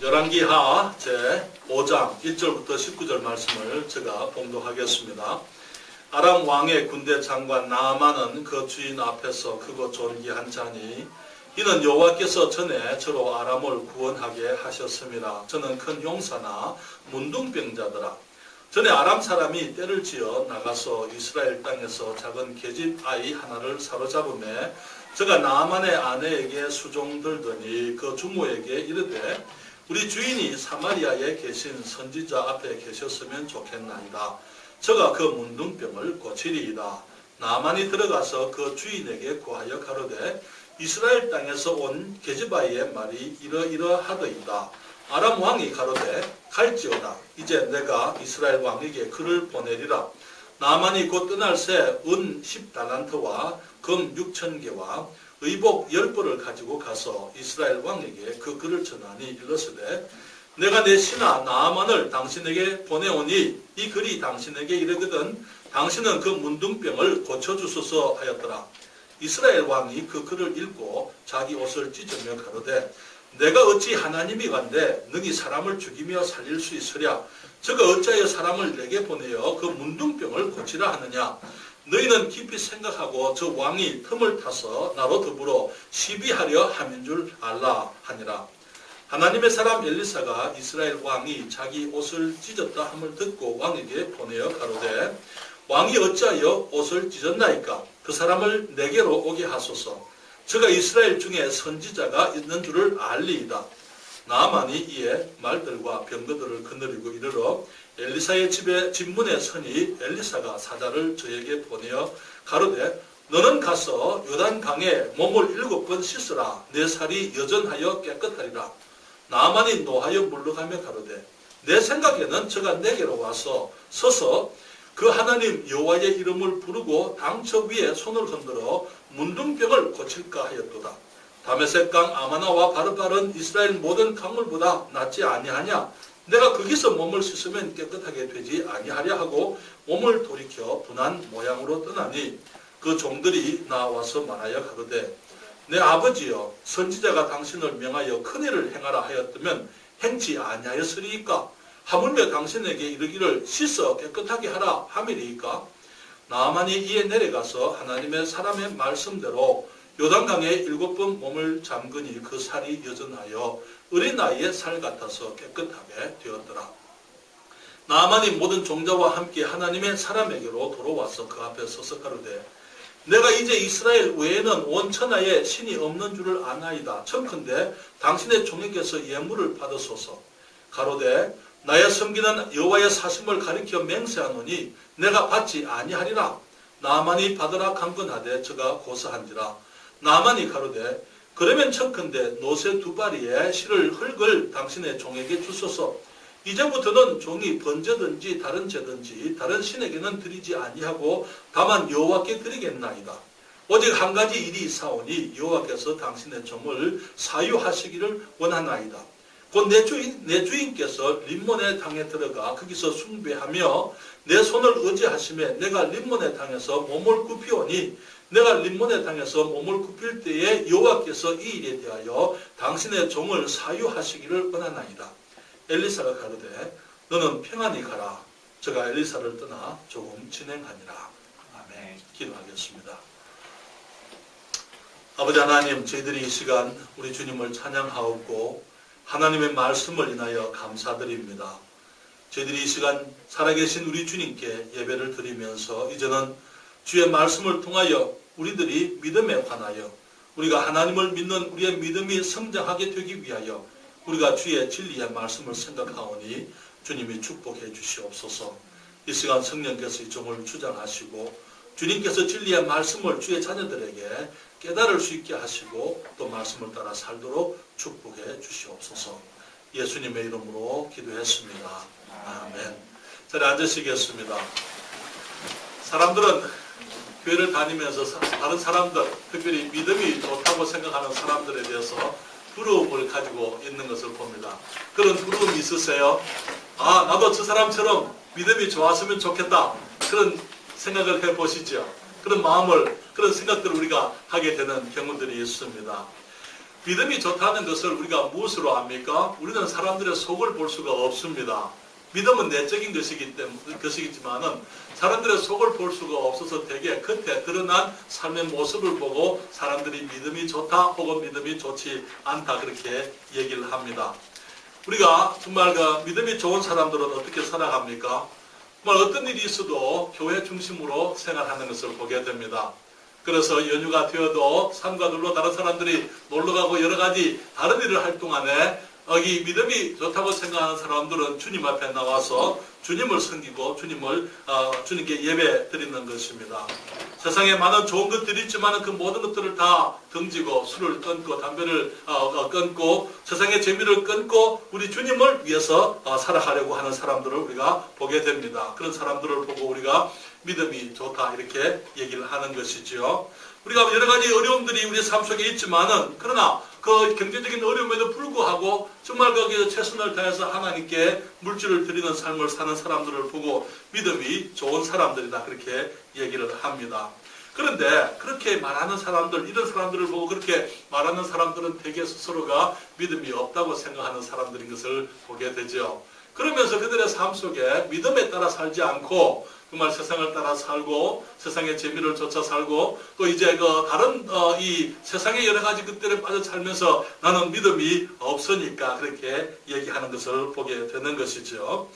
열왕기하 제5장 1절부터 19절 말씀을 제가 봉독하겠습니다. 아람 왕의 군대 장관 나아만은 그 주인 앞에서 크고 존귀한 자니 이는 여호와께서 전에 저로 아람을 구원하게 하셨습니다. 저는 큰 용사나 문둥병자더라. 전에 아람 사람이 때를 지어 나가서 이스라엘 땅에서 작은 계집 아이 하나를 사로잡음에 저가 나아만의 아내에게 수종들더니 그 주모에게 이르되 우리 주인이 사마리아에 계신 선지자 앞에 계셨으면 좋겠나이다. 저가 그 문둥병을 고치리이다. 나아만이 들어가서 그 주인에게 구하여 가로되 이스라엘 땅에서 온 계집아이의 말이 이러이러하더이다. 아람 왕이 가로되 갈지어다. 이제 내가 이스라엘 왕에게 그를 보내리라. 나아만이 곧 떠날 새 은 10달란트와 금 6,000개와 의복 10벌을 가지고 가서 이스라엘 왕에게 그 글을 전하니 일러스되 내가 내 신하 나아만을 당신에게 보내오니 이 글이 당신에게 이르거든 당신은 그 문둥병을 고쳐주소서 하였더라. 이스라엘 왕이 그 글을 읽고 자기 옷을 찢으며 가로되 내가 어찌 하나님이간데 능히 사람을 죽이며 살릴 수 있으랴. 저가 어찌하여 사람을 내게 보내어 그 문둥병을 고치라 하느냐. 너희는 깊이 생각하고 저 왕이 틈을 타서 나로 더불어 시비하려 함인 줄 알라 하니라. 하나님의 사람 엘리사가 이스라엘 왕이 자기 옷을 찢었다 함을 듣고 왕에게 보내어 가로되 왕이 어찌하여 옷을 찢었나이까. 그 사람을 내게로 오게 하소서. 저가 이스라엘 중에 선지자가 있는 줄을 알리이다. 나아만이 이에 말들과 병거들을 거느리고 이르러 엘리사의 집 문에 서니 엘리사가 사자를 저에게 보내어 가로되 너는 가서 요단강에 몸을 7번 씻으라. 내 살이 여전하여 깨끗하리라. 나아만이 노하여 물러가며 가로되 내 생각에는 저가 내게로 와서 서서 그 하나님 여호와의 이름을 부르고 당처 위에 손을 흔들어 문둥병을 고칠까 하였도다. 다메섹강 아마나와 바르바른 이스라엘 모든 강물보다 낫지 아니하냐. 내가 거기서 몸을 씻으면 깨끗하게 되지 아니하랴 하고 몸을 돌이켜 분한 모양으로 떠나니 그 종들이 나와서 말하여 가로되 내 아버지여 선지자가 당신을 명하여 큰일을 행하라 하였다면 행치 아니하였으리이까. 하물며 당신에게 이르기를 씻어 깨끗하게 하라 함이리이까. 나아만이 이에 내려가서 하나님의 사람의 말씀대로 요단강에 7번 몸을 잠그니 그 살이 여전하여 어린 나이의 살 같아서 깨끗하게 되었더라. 나아만이 모든 종자와 함께 하나님의 사람에게로 돌아와서 그 앞에 서서 가로되 내가 이제 이스라엘 외에는 온 천하에 신이 없는 줄을 아나이다. 청컨대 당신의 종에게서 예물을 받으소서. 가로되 나의 섬기는 여호와의 사심을 가리켜 맹세하노니 내가 받지 아니하리라. 나아만이 받으라 강건하되 저가 고사한지라. 나아만이 가로되 그러면 청컨대 노새 2바리에 실을 흙을 당신의 종에게 주소서. 이제부터는 종이 번제든지 다른 제든지 다른 신에게는 드리지 아니하고 다만 여호와께 드리겠나이다. 오직 한 가지 일이 있사오니 여호와께서 당신의 종을 사유하시기를 원하나이다. 곧 내 주인께서 림몬의 땅에 들어가 거기서 숭배하며 내 손을 의지하시며 내가 림몬의 땅에서 몸을 굽히오니 내가 림몬의 땅에서 몸을 굽힐 때에 여호와께서 이 일에 대하여 당신의 종을 사유하시기를 원하나이다. 엘리사가 가로되 너는 평안히 가라. 저가 엘리사를 떠나 조금 진행하니라. 아멘. 기도하겠습니다. 아버지 하나님, 저희들이 이 시간 우리 주님을 찬양하옵고 하나님의 말씀을 인하여 감사드립니다. 저희들이 이 시간 살아계신 우리 주님께 예배를 드리면서 이제는 주의 말씀을 통하여 우리들이 믿음에 관하여 우리가 하나님을 믿는 우리의 믿음이 성장하게 되기 위하여 우리가 주의 진리의 말씀을 생각하오니 주님이 축복해 주시옵소서. 이 시간 성령께서 이 종을 주장하시고 주님께서 진리의 말씀을 주의 자녀들에게 깨달을 수 있게 하시고 또 말씀을 따라 살도록 축복해 주시옵소서. 예수님의 이름으로 기도했습니다. 아멘. 자리에 앉으시겠습니다. 사람들은 교회를 다니면서 다른 사람들, 특별히 믿음이 좋다고 생각하는 사람들에 대해서 부러움을 가지고 있는 것을 봅니다. 그런 부러움이 있으세요? 아, 나도 저 사람처럼 믿음이 좋았으면 좋겠다. 그런 생각을 해보시죠. 그런 마음을, 그런 생각들을 우리가 하게 되는 경우들이 있습니다. 믿음이 좋다는 것을 우리가 무엇으로 압니까? 우리는 사람들의 속을 볼 수가 없습니다. 믿음은 내적인 것이지만은 사람들의 속을 볼 수가 없어서 대개 겉에 드러난 삶의 모습을 보고 사람들이 믿음이 좋다 혹은 믿음이 좋지 않다 그렇게 얘기를 합니다. 우리가 정말 그 믿음이 좋은 사람들은 어떻게 살아갑니까? 정말 어떤 일이 있어도 교회 중심으로 생활하는 것을 보게 됩니다. 그래서 연휴가 되어도 산과 들로 다른 사람들이 놀러가고 여러 가지 다른 일을 할 동안에 이 믿음이 좋다고 생각하는 사람들은 주님 앞에 나와서 주님을 섬기고 주님께 예배 드리는 것입니다. 세상에 많은 좋은 것들이 있지만 그 모든 것들을 다 등지고 술을 끊고 담배를 끊고 세상의 재미를 끊고 우리 주님을 위해서 살아가려고 하는 사람들을 우리가 보게 됩니다. 그런 사람들을 보고 우리가 믿음이 좋다 이렇게 얘기를 하는 것이지요. 우리가 여러 가지 어려움들이 우리 삶 속에 있지만은 그러나 그 경제적인 어려움에도 불구하고 정말 거기에 최선을 다해서 하나님께 물질을 드리는 삶을 사는 사람들을 보고 믿음이 좋은 사람들이다 그렇게 얘기를 합니다. 그런데 그렇게 말하는 사람들, 이런 사람들을 보고 그렇게 말하는 사람들은 대개 스스로가 믿음이 없다고 생각하는 사람들인 것을 보게 되죠. 그러면서 그들의 삶 속에 믿음에 따라 살지 않고 정말 세상을 따라 살고 세상의 재미를 쫓아 살고 또 이제 그 다른 이 세상의 여러 가지 것들에 빠져 살면서 나는 믿음이 없으니까 그렇게 얘기하는 것을 보게 되는 것이죠.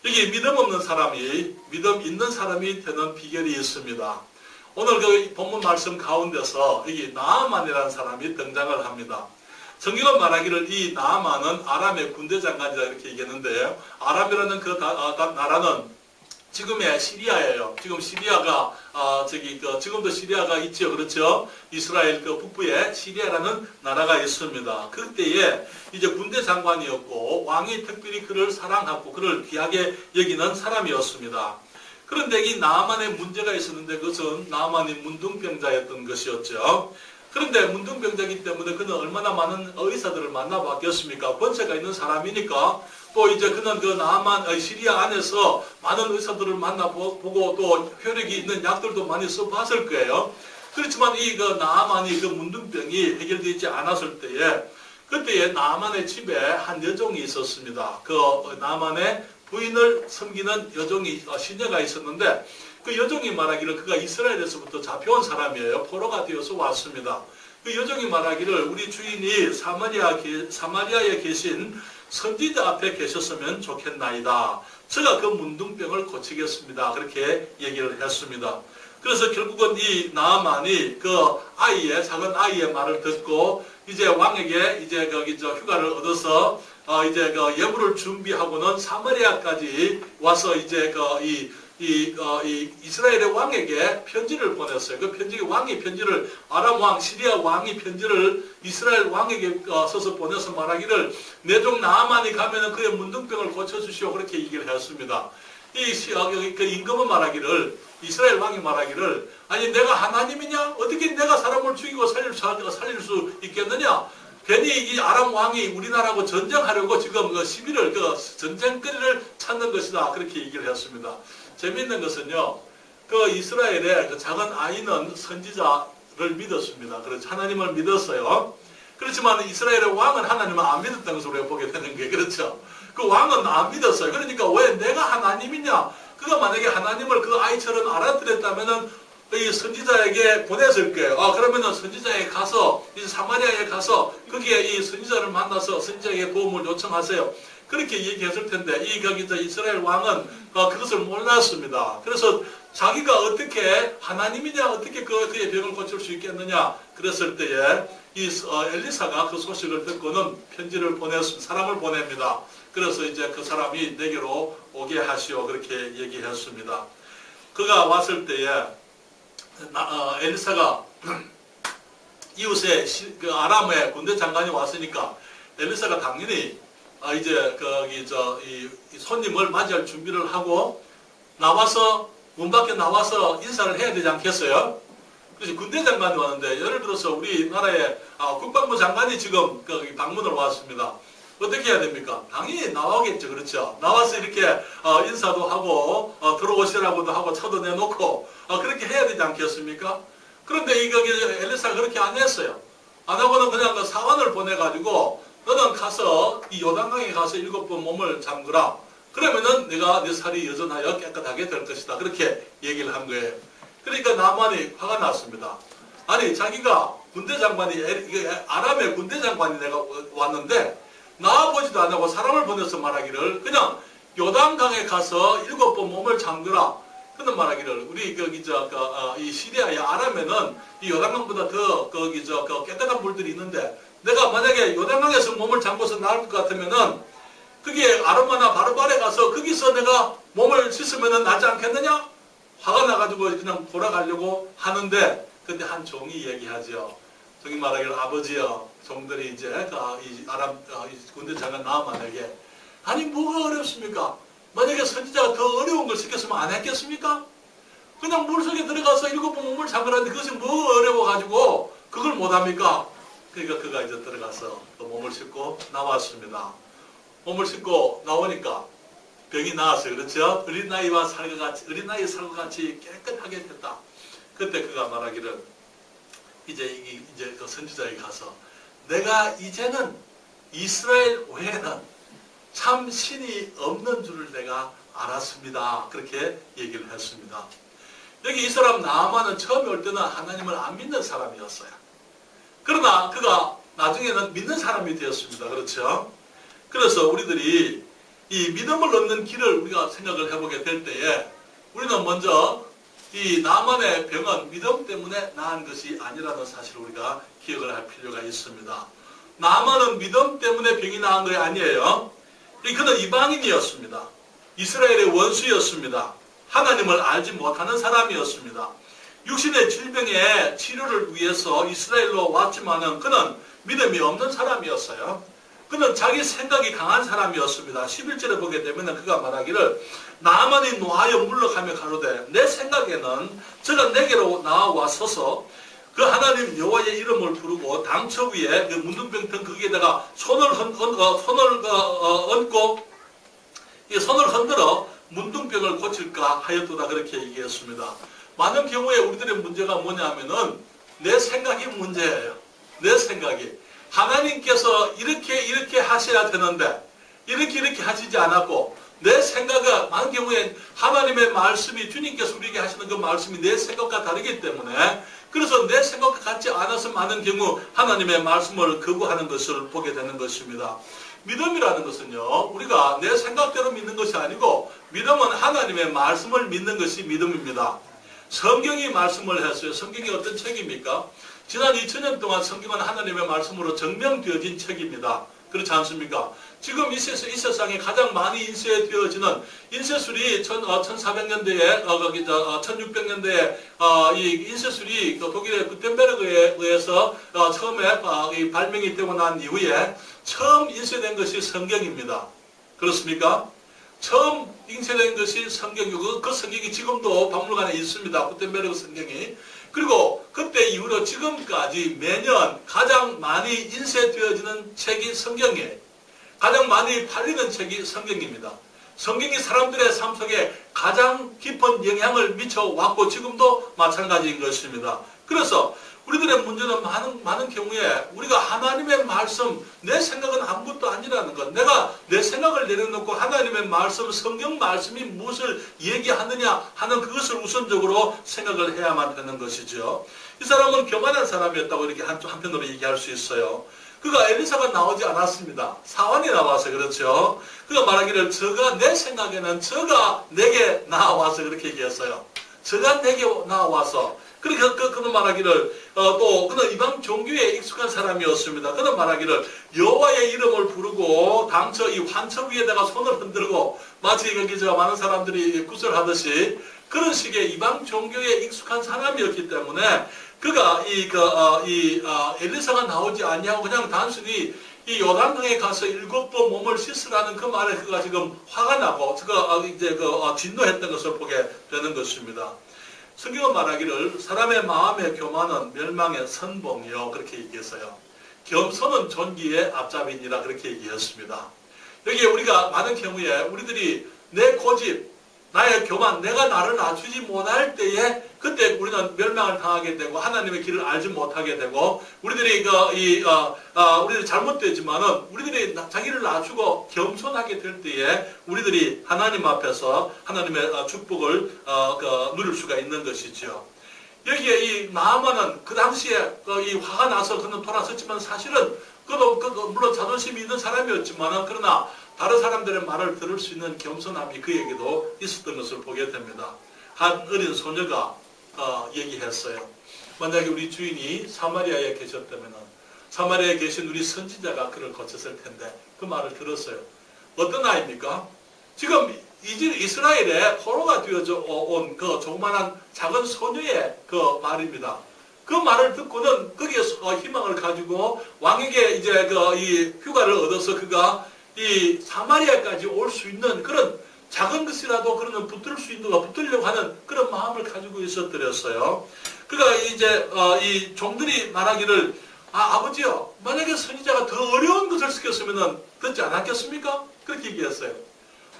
여기 믿음 없는 사람이 믿음 있는 사람이 되는 비결이 있습니다. 오늘 그 본문 말씀 가운데서 여기 나아만이라는 사람이 등장을 합니다. 성경은 말하기를 이 나아만은 아람의 군대 장관이다 이렇게 얘기했는데요. 아람이라는 그 나라는 지금의 시리아예요. 지금 시리아가 지금도 시리아가 있죠, 그렇죠? 이스라엘 그 북부에 시리아라는 나라가 있습니다. 그때에 이제 군대 장관이었고 왕이 특별히 그를 사랑하고 그를 귀하게 여기는 사람이었습니다. 그런데 이 나아만의 문제가 있었는데 그것은 나아만이 문둥병자였던 것이었죠. 그런데 문둥병자이기 때문에 그는 얼마나 많은 의사들을 만나봤겠습니까? 권세가 있는 사람이니까 또 이제 그는 그 나아만 시리아 안에서 많은 의사들을 만나보고 또 효력이 있는 약들도 많이 써봤을 거예요. 그렇지만 이 그 나아만이 그 문둥병이 해결되지 않았을 때에 그때에 나아만의 집에 한 여종이 있었습니다. 그 나아만의 부인을 섬기는 여종이 시녀가 있었는데 그 여종이 말하기를 그가 이스라엘에서부터 잡혀온 사람이에요. 포로가 되어서 왔습니다. 그 여종이 말하기를 우리 주인이 사마리아에 계신 선지자 앞에 계셨으면 좋겠나이다. 제가 그 문둥병을 고치겠습니다. 그렇게 얘기를 했습니다. 그래서 결국은 이 나아만이 그 작은 아이의 말을 듣고 이제 왕에게 이제 거기 휴가를 얻어서 이제 그 예물을 준비하고는 사마리아까지 와서 이제 이스라엘의 왕에게 편지를 보냈어요. 그 왕이 편지를 아람 왕, 시리아 왕이 편지를 이스라엘 왕에게 써서 보내서 말하기를 내 종 나아만이 가면은 그의 문둥병을 고쳐주시오 그렇게 얘기를 했습니다. 그 임금은 말하기를 이스라엘 왕이 말하기를 아니 내가 하나님이냐? 어떻게 내가 사람을 죽이고 살릴 수 있겠느냐? 괜히 이 아람 왕이 우리나라하고 전쟁하려고 지금 그 시비를 전쟁거리를 찾는 것이다 그렇게 얘기를 했습니다. 재미있는 것은요, 그 이스라엘의 그 작은 아이는 선지자를 믿었습니다. 그래서 하나님을 믿었어요. 그렇지만 이스라엘의 왕은 하나님을 안 믿었던 것으로 우리가 보게 되는 게 그렇죠. 그 왕은 안 믿었어요. 그러니까 왜 내가 하나님이냐? 그가 만약에 하나님을 그 아이처럼 알아들었다면은 이 선지자에게 보냈을 거예요. 그러면은 선지자에게 가서 이제 사마리아에 가서 거기에 이 선지자를 만나서 선지자에게 도움을 요청하세요. 그렇게 얘기했을 텐데 이스라엘 왕은 그것을 몰랐습니다. 그래서 자기가 어떻게 하나님이냐 어떻게 그의 병을 고칠 수 있겠느냐 그랬을 때에 이 엘리사가 그 소식을 듣고는 편지를 사람을 보냅니다. 그래서 이제 그 사람이 내게로 오게 하시오 그렇게 얘기했습니다. 그가 왔을 때에 엘리사가 이웃에 그 아람의 군대 장관이 왔으니까 엘리사가 당연히 이제 이 손님을 맞이할 준비를 하고 나와서 문 밖에 나와서 인사를 해야 되지 않겠어요? 그래서 군대 장관이 왔는데 예를 들어서 우리나라의 국방부 장관이 지금 방문을 왔습니다. 어떻게 해야 됩니까? 당연히 나오겠죠. 그렇죠? 나와서 이렇게 인사도 하고 들어오시라고도 하고 차도 내놓고 그렇게 해야 되지 않겠습니까? 그런데 엘리사가 그렇게 안 했어요. 안 하고는 그냥 그 사관을 보내가지고 너는 가서 이 요단강에 가서 7번 몸을 잠그라. 그러면은 내가 네 살이 여전하여 깨끗하게 될 것이다. 그렇게 얘기를 한 거예요. 그러니까 나만이 화가 났습니다. 아니 자기가 군대 장관이 아람의 군대 장관이 내가 왔는데 나와보지도 안 하고 사람을 보내서 말하기를 그냥 요단강에 가서 7번 몸을 잠그라. 그런 말하기를 우리 이 시리아의 아람에는 이 요단강보다 더 깨끗한 물들이 있는데 내가 만약에 요단강에서 몸을 잠궈서 나을 것 같으면은 그게 아르마나 바르바레 가서 거기서 내가 몸을 씻으면은 낫지 않겠느냐? 화가 나가지고 그냥 돌아가려고 하는데 근데 한 종이 얘기하죠. 종이 말하기를 아버지여 종들이 이제 이 아람 군대 장관 나아만에게 아니 뭐가 어렵습니까? 만약에 선지자가 더 어려운 걸 시켰으면 안 했겠습니까? 그냥 물속에 들어가서 7번 몸을 잠그라는데 그것이 뭐 어려워가지고 그걸 못합니까? 그러니까 그가 이제 들어가서 또 몸을 씻고 나왔습니다. 몸을 씻고 나오니까 병이 나았어요. 그렇죠? 어린 나이의 살과 같이 깨끗하게 됐다. 그때 그가 말하기를 이제 그 선지자에게 가서 내가 이제는 이스라엘 외에는 참 신이 없는 줄을 내가 알았습니다. 그렇게 얘기를 했습니다. 여기 이 사람 나아만은 처음에 올 때는 하나님을 안 믿는 사람이었어요. 그러나 그가 나중에는 믿는 사람이 되었습니다. 그렇죠? 그래서 우리들이 이 믿음을 얻는 길을 우리가 생각을 해보게 될 때에 우리는 먼저 이 나만의 병은 믿음 때문에 나은 것이 아니라는 사실을 우리가 기억을 할 필요가 있습니다. 나만은 믿음 때문에 병이 나은 것이 아니에요. 그는 이방인이었습니다. 이스라엘의 원수였습니다. 하나님을 알지 못하는 사람이었습니다. 육신의 질병의 치료를 위해서 이스라엘로 왔지만은 그는 믿음이 없는 사람이었어요. 그는 자기 생각이 강한 사람이었습니다. 11절에 보게 되면 그가 말하기를 나만이 노하여 물러가며 가로되 내 생각에는 저가 내게로 나와 서서 그 하나님 여호와의 이름을 부르고 당처 위에 그 문둥병 거기에다가 손을 얹고 이 손을 흔들어 문둥병을 고칠까 하였도다 그렇게 얘기했습니다. 많은 경우에 우리들의 문제가 뭐냐면은 내 생각이 문제예요. 내 생각이 하나님께서 이렇게 하셔야 되는데 이렇게 하시지 않았고 내 생각은 많은 경우에 하나님의 말씀이 주님께서 우리에게 하시는 그 말씀이 내 생각과 다르기 때문에 그래서 내 생각과 같지 않아서 많은 경우 하나님의 말씀을 거부하는 것을 보게 되는 것입니다. 믿음이라는 것은요, 우리가 내 생각대로 믿는 것이 아니고 믿음은 하나님의 말씀을 믿는 것이 믿음입니다. 성경이 말씀을 했어요. 성경이 어떤 책입니까? 지난 2000년 동안 성경은 하나님의 말씀으로 증명되어진 책입니다. 그렇지 않습니까? 지금 이 세상에 가장 많이 인쇄되어지는 인쇄술이 1400년대에 1600년대에 이 인쇄술이 독일의 구텐베르그에 의해서 처음에 발명이 되고 난 이후에 처음 인쇄된 것이 성경입니다. 그렇습니까? 처음 인쇄된 것이 성경이고 그 성경이 지금도 박물관에 있습니다. 구텐베르그 성경이. 그리고 그때 이후로 지금까지 매년 가장 많이 인쇄되어지는 책이 성경이에요. 가장 많이 팔리는 책이 성경입니다. 성경이 사람들의 삶 속에 가장 깊은 영향을 미쳐왔고 지금도 마찬가지인 것입니다. 그래서 우리들의 문제는 많은 경우에 우리가 하나님의 말씀, 내 생각은 아무것도 아니라는 것. 내가 내 생각을 내려놓고 하나님의 말씀, 성경 말씀이 무엇을 얘기하느냐 하는 그것을 우선적으로 생각을 해야만 되는 것이죠. 이 사람은 교만한 사람이었다고 이렇게 한편으로 얘기할 수 있어요. 그가 엘리사가 나오지 않았습니다. 사환이 나와서 그렇죠. 그가 말하기를 내 생각에는 저가 내게 나와서 그렇게 얘기했어요. 저가 내게 나와서 그는 말하기를 또 그는 이방 종교에 익숙한 사람이었습니다. 그는 말하기를 여호와의 이름을 부르고 당처 이 환처 위에다가 손을 흔들고 마치 여기 많은 사람들이 구설하듯이 그런 식의 이방 종교에 익숙한 사람이었기 때문에 그가 엘리사가 나오지 아니하고 그냥 단순히 이 요단강에 가서 7번 몸을 씻으라는 그 말에 그가 지금 화가 나고 진노했던 것을 보게 되는 것입니다. 성경은 말하기를 사람의 마음의 교만은 멸망의 선봉이요 그렇게 얘기했어요. 겸손은 존귀의 앞잡이니라 그렇게 얘기했습니다. 여기에 우리가 많은 경우에 우리들이 내 고집, 나의 교만, 내가 나를 낮추지 못할 때에 그때 우리는 멸망을 당하게 되고 하나님의 길을 알지 못하게 되고 우리들이 우리들이 잘못되지만은 우리들이 자기를 낮추고 겸손하게 될 때에 우리들이 하나님 앞에서 하나님의 축복을 누릴 수가 있는 것이죠. 여기에 이 나아만은 그 당시에 이 화가 나서 그는 돌아섰지만 사실은 그도 물론 자존심이 있는 사람이었지만은 그러나 다른 사람들의 말을 들을 수 있는 겸손함이 그에게도 있었던 것을 보게 됩니다. 한 어린 소녀가 얘기했어요. 만약에 우리 주인이 사마리아에 계셨다면 사마리아에 계신 우리 선지자가 그를 고쳤을 텐데 그 말을 들었어요. 어떤 아이입니까? 지금 이스라엘에 포로가 되어져 온 그 조그만한 작은 소녀의 그 말입니다. 그 말을 듣고는 거기에 희망을 가지고 왕에게 이제 이 휴가를 얻어서 그가 이 사마리아까지 올 수 있는 그런 작은 것이라도 그러면 붙들려고 하는 그런 마음을 가지고 있었더랬어요. 그가 이제 이 종들이 말하기를 아버지요, 만약에 선지자가 더 어려운 것을 시켰으면 듣지 않았겠습니까? 그렇게 얘기했어요.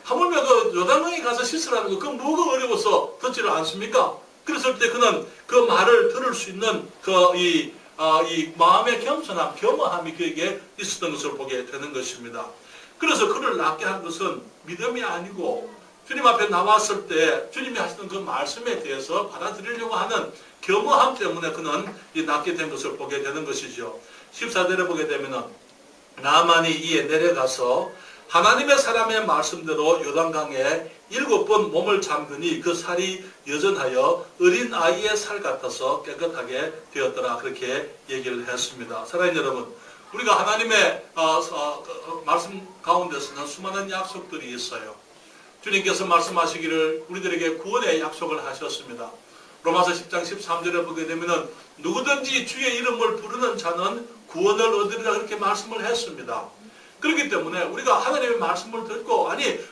하물며 그 요단강에 가서 씻으라는 거, 그 뭐가 어려워서 듣지를 않습니까? 그랬을 때 그는 그 말을 들을 수 있는 이 마음의 겸손함, 겸허함이 그에게 있었던 것을 보게 되는 것입니다. 그래서 그를 낫게 한 것은 믿음이 아니고 주님 앞에 나왔을 때 주님이 하시는 그 말씀에 대해서 받아들이려고 하는 겸허함 때문에 그는 낫게 된 것을 보게 되는 것이죠. 14절에 보게 되면 나아만이 이에 내려가서 하나님의 사람의 말씀대로 요단강에 7번 몸을 잠그니 그 살이 여전하여 어린 아이의 살 같아서 깨끗하게 되었더라. 그렇게 얘기를 했습니다. 사랑하는 여러분, 우리가 하나님의 말씀 가운데서는 수많은 약속들이 있어요. 주님께서 말씀하시기를 우리들에게 구원의 약속을 하셨습니다. 로마서 10장 13절에 보게 되면 누구든지 주의 이름을 부르는 자는 구원을 얻으리라 그렇게 말씀을 했습니다. 그렇기 때문에 우리가 하나님의 말씀을 듣고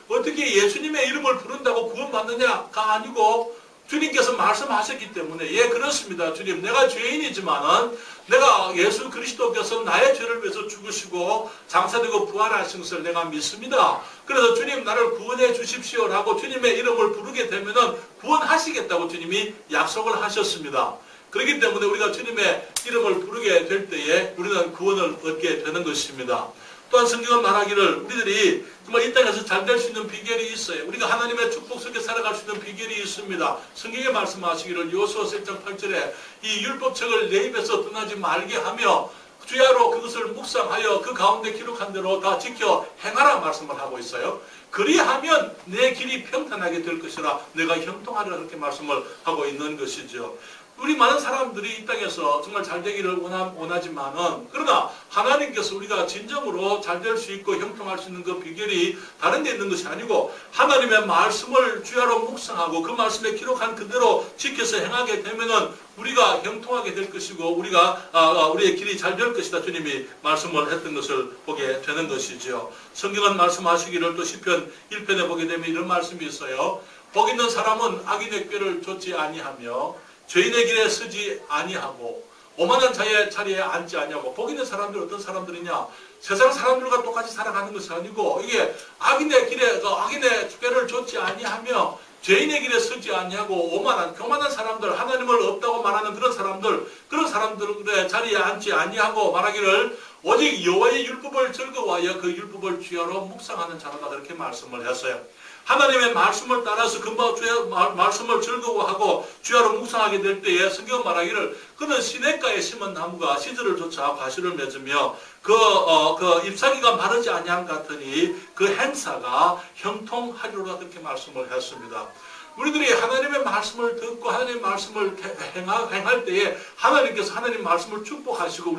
어떻게 예수님의 이름을 부른다고 구원받느냐가 아니고 주님께서 말씀하셨기 때문에 그렇습니다. 주님, 내가 죄인이지만은 내가 예수 그리스도께서 나의 죄를 위해서 죽으시고 장사되고 부활하신 것을 내가 믿습니다. 그래서 주님 나를 구원해 주십시오라고 주님의 이름을 부르게 되면은 구원하시겠다고 주님이 약속을 하셨습니다. 그렇기 때문에 우리가 주님의 이름을 부르게 될 때에 우리는 구원을 얻게 되는 것입니다. 또한 성경은 말하기를 우리들이 정말 이 땅에서 잘 될 수 있는 비결이 있어요. 우리가 하나님의 축복 속에 살아갈 수 있는 비결이 있습니다. 성경에 말씀하시기를 여호수아서 1장 8절에 이 율법책을 내 입에서 떠나지 말게 하며 주야로 그것을 묵상하여 그 가운데 기록한 대로 다 지켜 행하라 말씀을 하고 있어요. 그리하면 내 길이 평탄하게 될 것이라 내가 형통하리라 그렇게 말씀을 하고 있는 것이죠. 우리 많은 사람들이 이 땅에서 정말 잘 되기를 원하지만은 그러나 하나님께서 우리가 진정으로 잘 될 수 있고 형통할 수 있는 그 비결이 다른 데 있는 것이 아니고 하나님의 말씀을 주야로 묵상하고 그 말씀에 기록한 그대로 지켜서 행하게 되면은 우리가 형통하게 될 것이고 우리의 길이 잘 될 것이다 주님이 말씀을 했던 것을 보게 되는 것이죠. 성경은 말씀하시기를 또 시편 1편에 보게 되면 이런 말씀이 있어요. 복 있는 사람은 악인의 꾀를 좇지 아니하며 죄인의 길에 서지 아니하고 오만한 자의 자리에 앉지 아니하고. 복 있는 사람들 어떤 사람들이냐? 세상 사람들과 똑같이 살아가는 것이 아니고 이게 악인의 길에 악인의 꾀를 좇지 아니하며 죄인의 길에 서지 아니하고 교만한 사람들, 하나님을 없다고 말하는 그런 사람들의 자리에 앉지 아니하고 말하기를 오직 여호와의 율법을 즐거워하여 그 율법을 주야로 묵상하는 자로다 그렇게 말씀을 했어요. 하나님의 말씀을 따라서 그 말씀을 즐거워하고 주야로 묵상하게 될 때에 성경 말하기를 그는 시냇가에 심은 나무가 시절을 쫓아 과실을 맺으며 그 잎사귀가 마르지 아니함 같으니 그 행사가 형통하리로다 그렇게 말씀을 했습니다. 우리들이 하나님의 말씀을 듣고 하나님의 말씀을 행할 때에 하나님께서 하나님 말씀을 축복하시고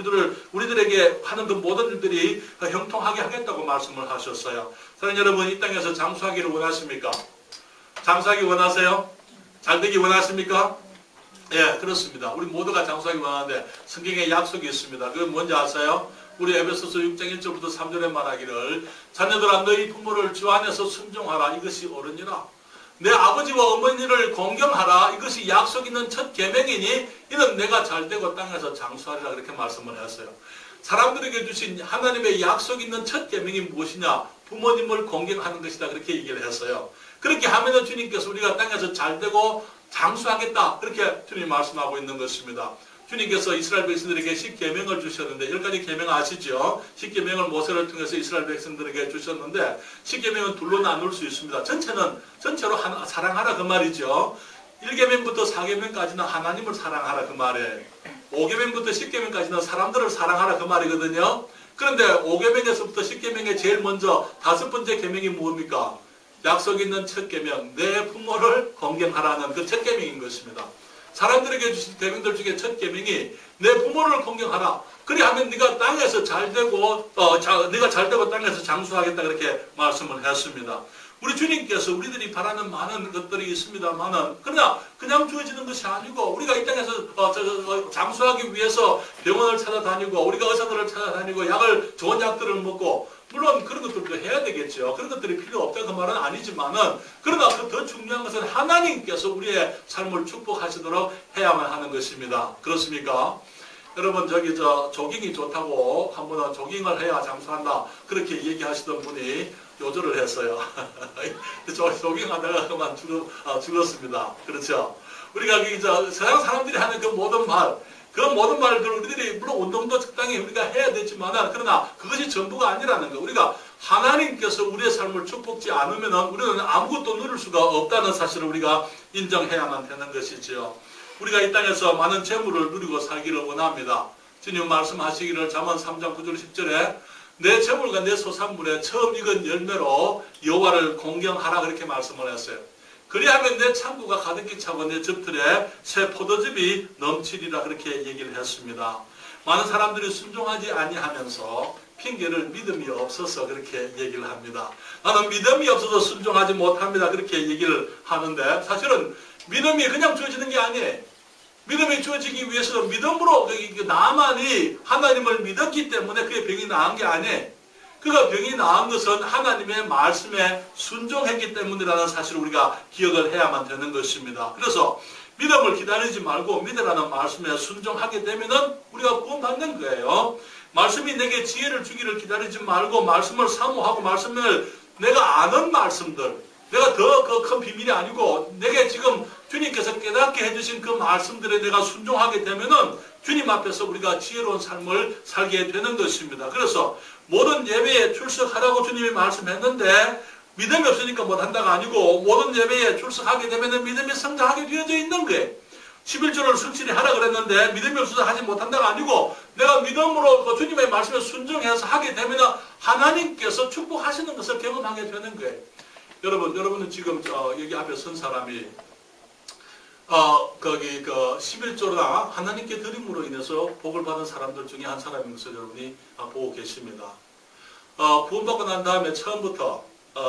우리들에게 하는 그 모든 일들이 형통하게 하겠다고 말씀을 하셨어요. 사랑하는 여러분, 이 땅에서 장수하기를 원하십니까? 장수하기 원하세요? 잘되기 원하십니까? 예, 그렇습니다. 우리 모두가 장수하기 원하는데 성경에 약속이 있습니다. 그건 뭔지 아세요? 우리 에베소서 6장 1절부터 3절에 말하기를 자녀들아 너희 부모를 주 안에서 순종하라 이것이 옳으니라. 내 아버지와 어머니를 공경하라 이것이 약속 있는 첫 계명이니 이는 내가 잘되고 땅에서 장수하리라 그렇게 말씀을 했어요. 사람들에게 주신 하나님의 약속 있는 첫 계명이 무엇이냐? 부모님을 공경하는 것이다 그렇게 얘기를 했어요. 그렇게 하면은 주님께서 우리가 땅에서 잘되고 장수하겠다. 그렇게 주님이 말씀하고 있는 것입니다. 주님께서 이스라엘 백성들에게 10계명을 주셨는데 10가지 계명 아시죠? 10계명을 모세를 통해서 이스라엘 백성들에게 주셨는데 10계명은 둘로 나눌 수 있습니다. 전체로 사랑하라 그 말이죠. 1계명부터 4계명까지는 하나님을 사랑하라 그 말이에요. 5계명부터 10계명까지는 사람들을 사랑하라 그 말이거든요. 그런데 5계명에서부터 10계명에 제일 먼저 5번째 계명이 뭡니까? 약속 있는 첫 계명, 내 부모를 공경하라는 그 첫 계명인 것입니다. 사람들에게 주신 계명들 중에 첫 계명이 내 부모를 공경하라. 그리하면 네가 땅에서 잘되고 네가 잘되고 땅에서 장수하겠다 그렇게 말씀을 했습니다. 우리 주님께서 우리들이 바라는 많은 것들이 있습니다만은 그러나 그냥 주어지는 것이 아니고 우리가 이 땅에서 장수하기 위해서 병원을 찾아다니고 우리가 의사들을 찾아다니고 좋은 약들을 먹고 물론 그런 것들도 해야 되겠죠. 그런 것들이 필요 없다 그 말은 아니지만은 그러나 더 중요한 것은 하나님께서 우리의 삶을 축복하시도록 해야만 하는 것입니다. 그렇습니까? 여러분 조깅이 좋다고 한번 조깅을 해야 장수한다 그렇게 얘기하시던 분이 요절을 했어요. 조깅하다가 그만 죽었습니다. 그렇죠? 우리가 세상 사람들이 하는 그 모든 말들 우리들이 물론 운동도 적당히 우리가 해야 되지만 그러나 그것이 전부가 아니라는 거. 우리가 하나님께서 우리의 삶을 축복지 않으면 우리는 아무것도 누릴 수가 없다는 사실을 우리가 인정해야만 되는 것이지요. 우리가 이 땅에서 많은 재물을 누리고 살기를 원합니다. 주님 말씀하시기를 잠언 3장 9절 10절에 내 재물과 내 소산물에 처음 익은 열매로 여호와를 공경하라 그렇게 말씀을 했어요. 그리하면 내 창고가 가득히 차고 내 즙틀에 새 포도즙이 넘치리라 그렇게 얘기를 했습니다. 많은 사람들이 순종하지 아니하면서 핑계를 믿음이 없어서 그렇게 얘기를 합니다. 나는 믿음이 없어서 순종하지 못합니다. 그렇게 얘기를 하는데 사실은 믿음이 그냥 주어지는 게 아니에요. 믿음이 주어지기 위해서는 믿음으로 나만이 하나님을 믿었기 때문에 그의 병이 나은 게 아니에요. 그가 병이 나은 것은 하나님의 말씀에 순종했기 때문이라는 사실을 우리가 기억을 해야만 되는 것입니다. 그래서 믿음을 기다리지 말고 믿으라는 말씀에 순종하게 되면은 우리가 구원받는 거예요. 말씀이 내게 지혜를 주기를 기다리지 말고 말씀을 사모하고 말씀을 내가 아는 말씀들 내가 더 큰 비밀이 아니고 내게 지금 주님께서 깨닫게 해주신 그 말씀들에 내가 순종하게 되면은 주님 앞에서 우리가 지혜로운 삶을 살게 되는 것입니다. 그래서 모든 예배에 출석하라고 주님이 말씀했는데 믿음이 없으니까 못한다가 아니고 모든 예배에 출석하게 되면은 믿음이 성장하게 되어져 있는 거예요. 11조를 성실히 하라 그랬는데 믿음이 없어서 하지 못한다가 아니고 내가 믿음으로 주님의 말씀에 순종해서 하게 되면은 하나님께서 축복하시는 것을 경험하게 되는 거예요. 여러분은 지금 여기 앞에 선 사람이 거기 11조나 하나님께 드림으로 인해서 복을 받은 사람들 중에 한 사람인 것을 여러분이 보고 계십니다. 구원받고 난 다음에 처음부터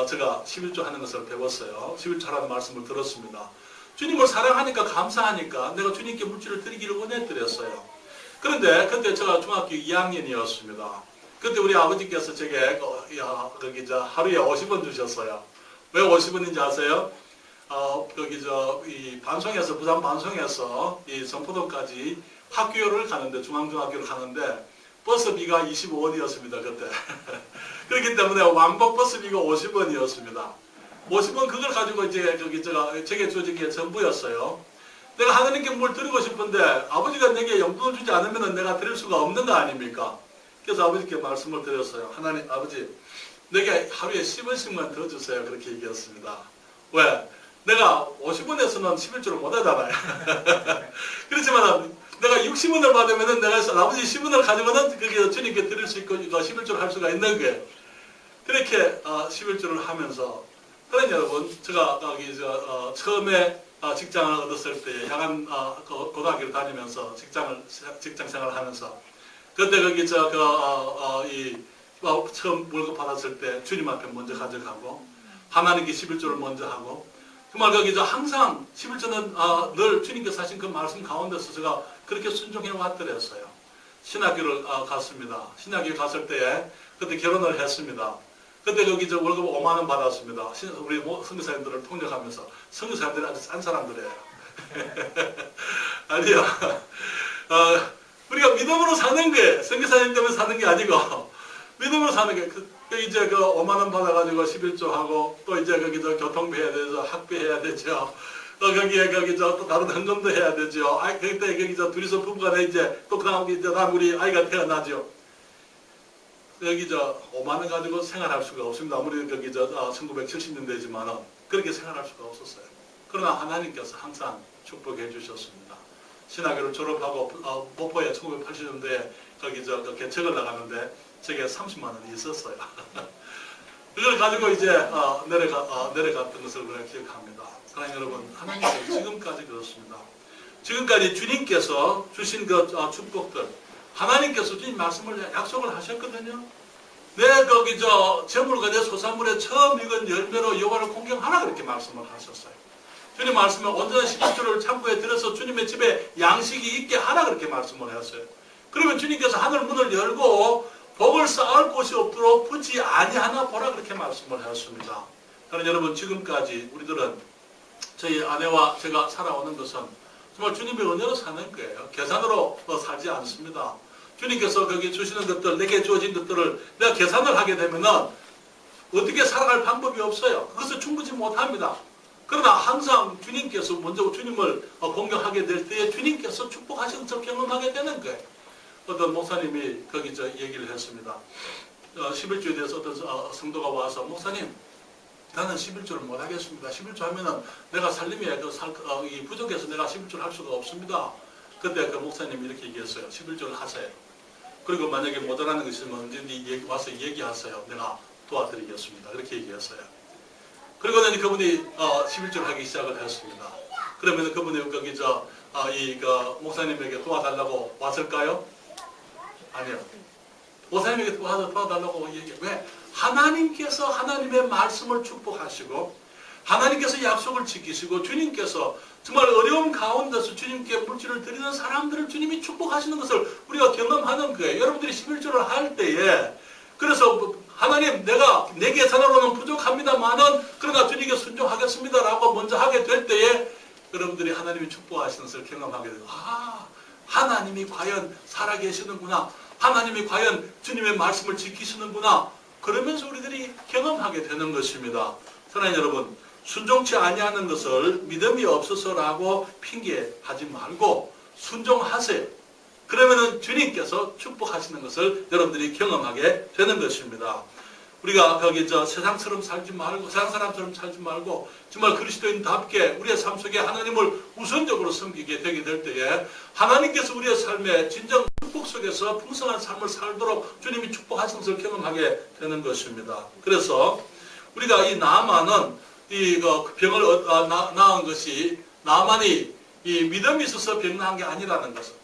제가 11조 하는 것을 배웠어요. 11조 하라는 말씀을 들었습니다. 주님을 사랑하니까 감사하니까 내가 주님께 물질을 드리기를 원해드렸어요. 그런데 그때 제가 중학교 2학년이었습니다. 그때 우리 아버지께서 제게 하루에 50원 주셨어요. 왜 50원인지 아세요? 이 방송에서, 부산 방송에서 이 성포동까지 학교를 가는데, 중앙중학교를 가는데, 버스비가 25원이었습니다, 그때. 그렇기 때문에 왕복 버스비가 50원이었습니다. 50원 그걸 가지고 제게 주어진 게 전부였어요. 내가 하나님께 뭘 드리고 싶은데, 아버지가 내게 용돈을 주지 않으면 내가 드릴 수가 없는 거 아닙니까? 그래서 아버지께 말씀을 드렸어요. 하나님, 아버지, 내게 하루에 10원씩만 더 주세요. 그렇게 얘기했습니다. 왜? 내가 50원에서는 11조를 못 하잖아요. 그렇지만 내가 60원을 받으면 내가 아버지 10원을 가지고는 그게 주님께 드릴 수 있고 11조를 할 수가 있는 거예요. 그렇게 11조를 하면서 그러니까 여러분 제가 처음에 직장을 얻었을 때 야간 고등학교를 다니면서 직장 생활을 하면서 그때 거기 처음 월급 받았을 때 주님 앞에 먼저 가져가고 하나님께 11조를 먼저 하고 정말 거기서 항상 11조는 늘 주님께서 하신 그 말씀 가운데서 제가 그렇게 순종해 왔더랬어요. 신학교를 갔습니다. 신학교에 갔을 때에 그때 결혼을 했습니다. 그때 거기 월급 5만 원 받았습니다. 우리 선교사님들을 통역하면서 선교사님들이 아주 싼 사람들이에요. 아니요. 우리가 믿음으로 사는 게 선교사님 때문에 사는 게 아니고 믿음으로 사는 게 이제 그 5만 원 받아가지고 11조 하고 또 이제 거기 저 교통비 해야 되죠. 학비 해야 되죠. 또 거기에 거기 저 또 다른 헌금도 해야 되죠. 그때 거기 저 둘이서 부부간에 이제 또 다음 우리 아이가 태어나죠. 여기 저 5만 원 가지고 생활할 수가 없습니다. 아무리 거기 저 1970년대지만은 그렇게 생활할 수가 없었어요. 그러나 하나님께서 항상 축복해 주셨습니다. 신학교를 졸업하고 목포에 1980년대에 거기 저 개척을 나가는데 저게 30만 원이 있었어요. 그걸 가지고 이제 내려갔던 것을 우리가 기억합니다. 사랑하는 여러분, 하나님께서 지금까지 그렇습니다. 지금까지 주님께서 주신 그 축복들, 하나님께서 주님 말씀을 약속을 하셨거든요. 내 거기 저 재물과 내 소산물에 처음 익은 열매로 여호와를 공경하라 그렇게 말씀을 하셨어요. 주님 말씀에 온전한 11조를 창고에 들여서 주님의 집에 양식이 있게 하라 그렇게 말씀을 했어요. 그러면 주님께서 하늘 문을 열고 복을 쌓을 곳이 없도록 붙지 아니하나 보라 그렇게 말씀을 하셨습니다. 그러나 여러분, 지금까지 우리들은 저희 아내와 제가 살아오는 것은 정말 주님의 은혜로 사는 거예요. 계산으로 살지 않습니다. 주님께서 거기 주시는 것들, 내게 주어진 것들을 내가 계산을 하게 되면은 어떻게 살아갈 방법이 없어요. 그것을 충분히 못합니다. 그러나 항상 주님께서 먼저 주님을 공경하게 될 때에 주님께서 축복하시는 것을 경험하게 되는 거예요. 어떤 목사님이 거기 저 얘기를 했습니다. 11조에 대해서 어떤 성도가 와서, 목사님, 나는 11조를 못 하겠습니다. 11조 하면은 내가 살림에 부족해서 내가 11조를 할 수가 없습니다. 그때 그 목사님이 이렇게 얘기했어요. 11조를 하세요. 그리고 만약에 못하는 거 있으면 언제든지 와서 얘기하세요. 내가 도와드리겠습니다. 그렇게 얘기했어요. 그리고는 그분이 11조를 하기 시작을 했습니다. 그러면 그분이 거기 그 목사님에게 도와달라고 왔을까요? 아니요. 목사님에게 도와달라고 얘기해요. 왜? 하나님께서 하나님의 말씀을 축복하시고 하나님께서 약속을 지키시고 주님께서 정말 어려운 가운데서 주님께 물질을 드리는 사람들을 주님이 축복하시는 것을 우리가 경험하는 거예요. 여러분들이 11조를 할 때에, 그래서 하나님, 내가 내 계산으로는 부족합니다만은 그러나 주님께 순종하겠습니다라고 먼저 하게 될 때에 여러분들이 하나님이 축복하시는 것을 경험하게 돼요. 하나님이 과연 살아계시는구나. 하나님이 과연 주님의 말씀을 지키시는구나. 그러면서 우리들이 경험하게 되는 것입니다. 사랑하는 여러분, 순종치 아니하는 것을 믿음이 없어서라고 핑계하지 말고 순종하세요. 그러면은 주님께서 축복하시는 것을 여러분들이 경험하게 되는 것입니다. 우리가 거기 세상처럼 살지 말고, 세상 사람처럼 살지 말고 정말 그리스도인답게 우리의 삶 속에 하나님을 우선적으로 섬기게 되게 될 때에 하나님께서 우리의 삶에 진정 축복 속에서 풍성한 삶을 살도록 주님이 축복하시는 것을 경험하게 되는 것입니다. 그래서 우리가 이 나아만은 이 병을 나은 것이, 나아만이 이 믿음이 있어서 병 나은 게 아니라는 것을.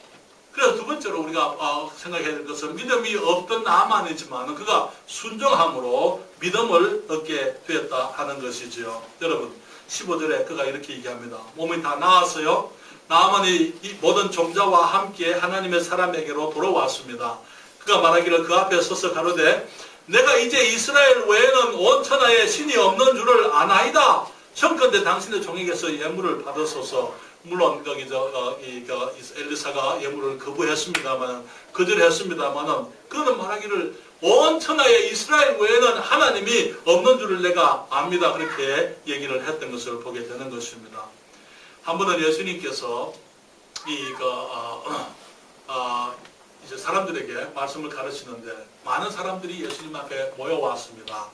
그래서 두 번째로 우리가 생각해야 될 것은 믿음이 없던 나아만이지만 그가 순종함으로 믿음을 얻게 되었다 하는 것이지요. 여러분, 15절에 그가 이렇게 얘기합니다. 몸이 다 나았어요. 나아만이 이 모든 종자와 함께 하나님의 사람에게로 돌아왔습니다. 그가 말하기를 그 앞에 서서 가로되 내가 이제 이스라엘 외에는 온 천하에 신이 없는 줄을 아나이다. 청컨대 당신의 종에게서 예물을 받으소서. 물론 거기 엘리사가 예물을 거부했습니다만, 거절했습니다만은 그는 말하기를 온 천하에 이스라엘 외에는 하나님이 없는 줄을 내가 압니다. 그렇게 얘기를 했던 것을 보게 되는 것입니다. 한 번은 예수님께서 이제 사람들에게 말씀을 가르치는데 많은 사람들이 예수님 앞에 모여왔습니다.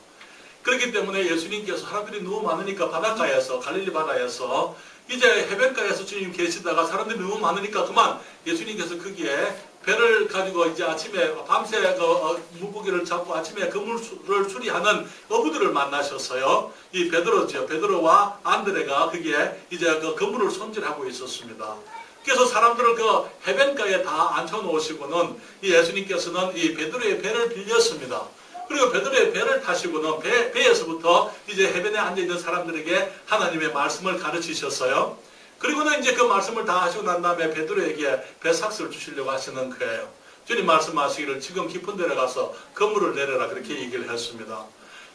그렇기 때문에 예수님께서 사람들이 너무 많으니까 바닷가에서, 갈릴리 바다에서 이제 해변가에서 주님 계시다가 사람들이 너무 많으니까 그만 예수님께서 거기에 배를 가지고 이제 아침에 밤새 물고기를 잡고 아침에 그물을 수리하는 어부들을 만나셨어요. 이 베드로죠. 베드로와 안드레가 거기에 이제 그 그물을 손질하고 있었습니다. 그래서 사람들을 그 해변가에 다 앉혀놓으시고는 이 예수님께서는 이 베드로의 배를 빌렸습니다. 그리고 베드로의 배를 타시고는 배에서부터 이제 해변에 앉아있는 사람들에게 하나님의 말씀을 가르치셨어요. 그리고는 이제 그 말씀을 다 하시고 난 다음에 베드로에게 배삭스를 주시려고 하시는 거예요. 주님 말씀하시기를 지금 깊은 데로 가서 그물을 내려라 그렇게 얘기를 했습니다.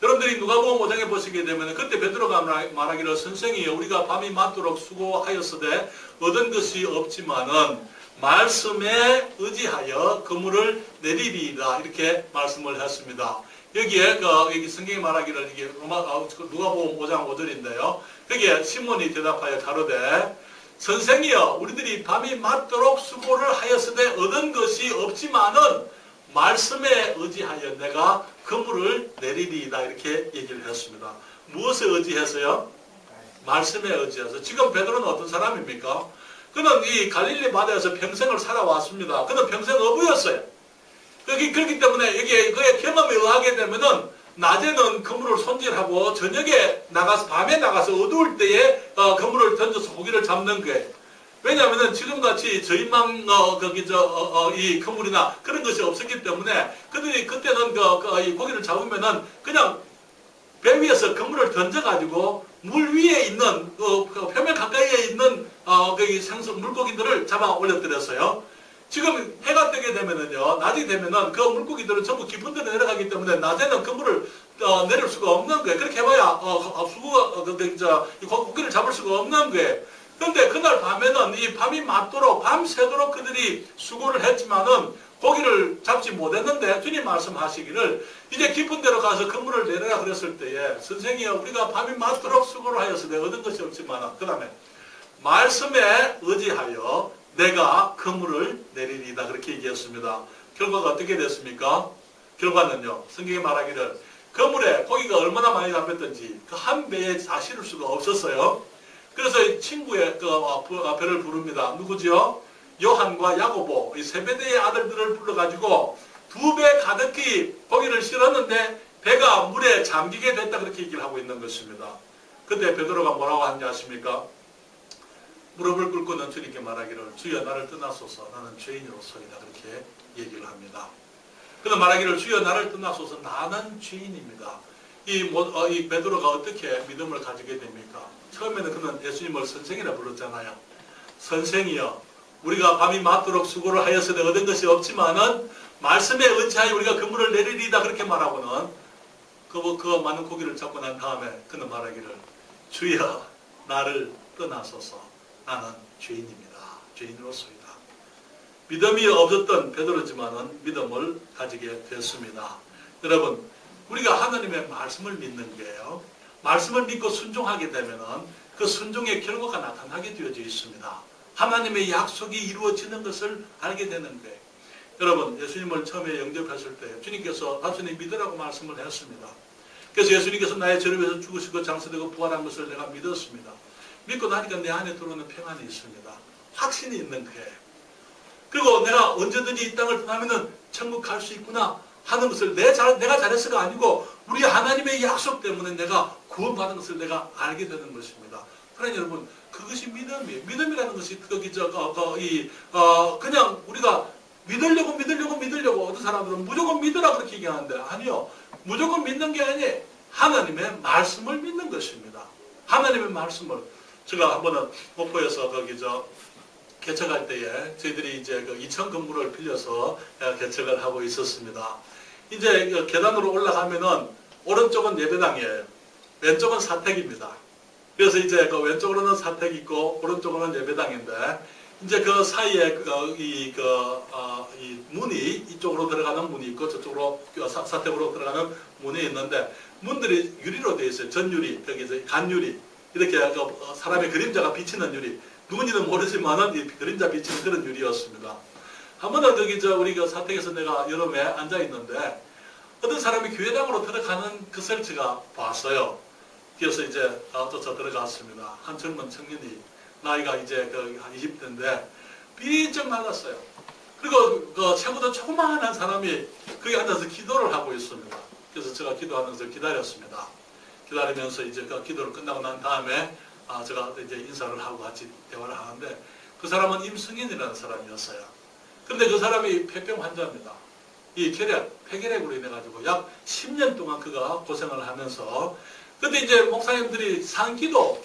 여러분들이 누가복음 5장에 보시게 되면 그때 베드로가 말하기를 선생이여 우리가 밤이 맞도록 수고하였으되 얻은 것이 없지만은 말씀에 의지하여 그물을 내리리이다 이렇게 말씀을 했습니다. 여기에 여기 성경이 말하기를 이게 누가복음 5장 5절인데요. 거기에 시몬이 대답하여 가로되 선생이여 우리들이 밤이 맞도록 수고를 하였으되 얻은 것이 없지만은 말씀에 의지하여 내가 그물을 내리리이다 이렇게 얘기를 했습니다. 무엇에 의지해서요? 말씀에 의지해서. 지금 베드로는 어떤 사람입니까? 그는 이 갈릴리 바다에서 평생을 살아왔습니다. 그는 평생 어부였어요. 그렇기 때문에 여기에 그의 경험에 의하게 되면은 낮에는 그물을 손질하고 저녁에 나가서 밤에 나가서 어두울 때에 그물을 던져서 고기를 잡는 거예요. 왜냐하면은 지금같이 저희망 이 그물이나 그런 것이 없었기 때문에 그들이 그때는 이 고기를 잡으면은 그냥 배 위에서 그물을 던져가지고 물 위에 있는 표면 가까이에 있는 생선 물고기들을 잡아 올려드렸어요. 지금 해가 뜨게 되면은요, 낮이 되면은 그 물고기들은 전부 깊은 데로 내려가기 때문에 낮에는 그물을 내릴 수가 없는 거예요. 그렇게 해봐야 고기를 잡을 수가 없는 거예요. 그런데 그날 밤에는 이 밤이 맞도록 밤새도록 그들이 수고를 했지만은 고기를 잡지 못했는데 주님 말씀하시기를 이제 깊은 데로 가서 그물을 내려라 그랬을 때에 선생이여 우리가 밤이 맞도록 수고를 하였으되 얻은 것이 없지만 그 다음에 말씀에 의지하여 내가 그물을 내리리이다 그렇게 얘기했습니다. 결과가 어떻게 됐습니까? 결과는요. 성경이 말하기를 그물에 고기가 얼마나 많이 잡혔던지 그 한 배에 다 실을 수가 없었어요. 그래서 친구의 배를 부릅니다. 누구지요? 요한과 야고보 이 세베대의 아들들을 불러가지고 2배 가득히 고기를 실었는데 배가 물에 잠기게 됐다 그렇게 얘기를 하고 있는 것입니다. 그때 베드로가 뭐라고 하는지 아십니까? 무릎을 꿇고는 주님께 말하기를 주여 나를 떠나소서 나는 죄인으로서이다 그렇게 얘기를 합니다. 그는 말하기를 주여 나를 떠나소서 나는 죄인입니다. 이 베드로가 어떻게 믿음을 가지게 됩니까? 처음에는 그는 예수님을 선생이라 불렀잖아요. 선생이여 우리가 밤이 맞도록 수고를 하였으되 얻은 것이 없지만은 말씀에 의지하여 우리가 그물을 내리리이다 그렇게 말하고는 그 많은 고기를 잡고 난 다음에 그는 말하기를 주여 나를 떠나소서 나는 죄인입니다. 죄인으로서이다. 믿음이 없었던 베드로지만은 믿음을 가지게 됐습니다. 여러분, 우리가 하나님의 말씀을 믿는 게요. 말씀을 믿고 순종하게 되면은 그 순종의 결과가 나타나게 되어져 있습니다. 하나님의 약속이 이루어지는 것을 알게 되는 거예요. 여러분, 예수님을 처음에 영접했을 때 주님께서 단순히 믿으라고 말씀을 했습니다. 그래서 예수님께서 나의 죄를 위해서 죽으시고 장사되고 부활한 것을 내가 믿었습니다. 믿고 나니까 내 안에 들어오는 평안이 있습니다. 확신이 있는 거예요. 그리고 내가 언제든지 이 땅을 떠나면은 천국 갈 수 있구나 하는 것을 내가 잘해서가 아니고 우리 하나님의 약속 때문에 내가 구원받은 것을 내가 알게 되는 것입니다. 그러니 여러분 그것이 믿음이에요. 믿음이라는 것이 그냥 우리가 믿으려고 어떤 사람들은 무조건 믿으라 그렇게 얘기하는데 아니요. 무조건 믿는 게 아니에요. 하나님의 말씀을 믿는 것입니다. 하나님의 말씀을 제가 한번은 목포에서 개척할 때에 저희들이 이제 2층 건물을 빌려서 개척을 하고 있었습니다. 이제 계단으로 올라가면은 오른쪽은 예배당이에요. 왼쪽은 사택입니다. 그래서 이제 왼쪽으로는 사택이 있고 오른쪽으로는 예배당인데 이제 그 사이에 이 문이 이쪽으로 들어가는 문이 있고 저쪽으로 사택으로 들어가는 문이 있는데 문들이 유리로 되어 있어요. 전유리, 여기 간유리 이렇게 사람의 그림자가 비치는 유리. 누군지는 모르지만은 이 그림자 비치는 그런 유리였습니다. 한 번은 우리 사택에서 내가 여름에 앉아 있는데 어떤 사람이 교회당으로 들어가는 것을 제가 봤어요. 그래서 이제 쫓아 들어갔습니다. 한 젊은 청년이 나이가 이제 한 20대인데 비쩍 말랐어요. 그리고 최고도 조그마한 사람이 거기 앉아서 기도를 하고 있습니다. 그래서 제가 기도하면서 기다렸습니다. 기다리면서 이제 기도를 끝나고 난 다음에 제가 이제 인사를 하고 같이 대화를 하는데 그 사람은 임승인이라는 사람이었어요. 그런데 그 사람이 폐병 환자입니다. 이 폐결핵으로 인해 가지고 약 10년 동안 그가 고생을 하면서 근데 이제 목사님들이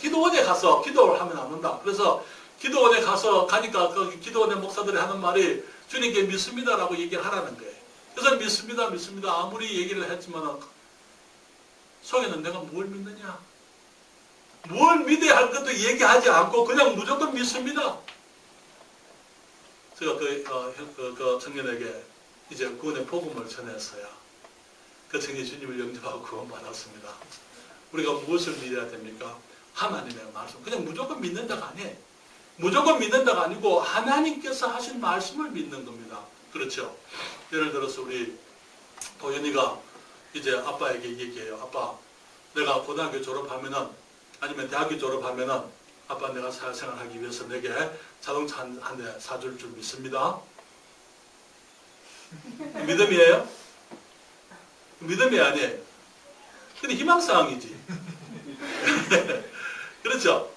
기도원에 가서 기도를 하면 안 된다. 그래서 기도원에 가니까 그 기도원의 목사들이 하는 말이 주님께 믿습니다라고 얘기를 하라는 거예요. 그래서 믿습니다. 아무리 얘기를 했지만 속에는 내가 뭘 믿느냐? 뭘 믿어야 할 것도 얘기하지 않고 그냥 무조건 믿습니다. 제가 그 청년에게 이제 구원의 복음을 전했어요. 그 청년 주님을 영접하고 구원받았습니다. 우리가 무엇을 믿어야 됩니까? 하나님의 말씀. 그냥 무조건 믿는다가 아니에요. 무조건 믿는다가 아니고 하나님께서 하신 말씀을 믿는 겁니다. 그렇죠? 예를 들어서 우리 도연이가 이제 아빠에게 얘기해요. 아빠, 내가 고등학교 졸업하면은 아니면 대학교 졸업하면은 아빠 내가 사회생활하기 위해서 내게 자동차 한 대 사줄 줄 믿습니다. 믿음이에요? 믿음이 아니에요. 근데 희망사항이지. 그렇죠?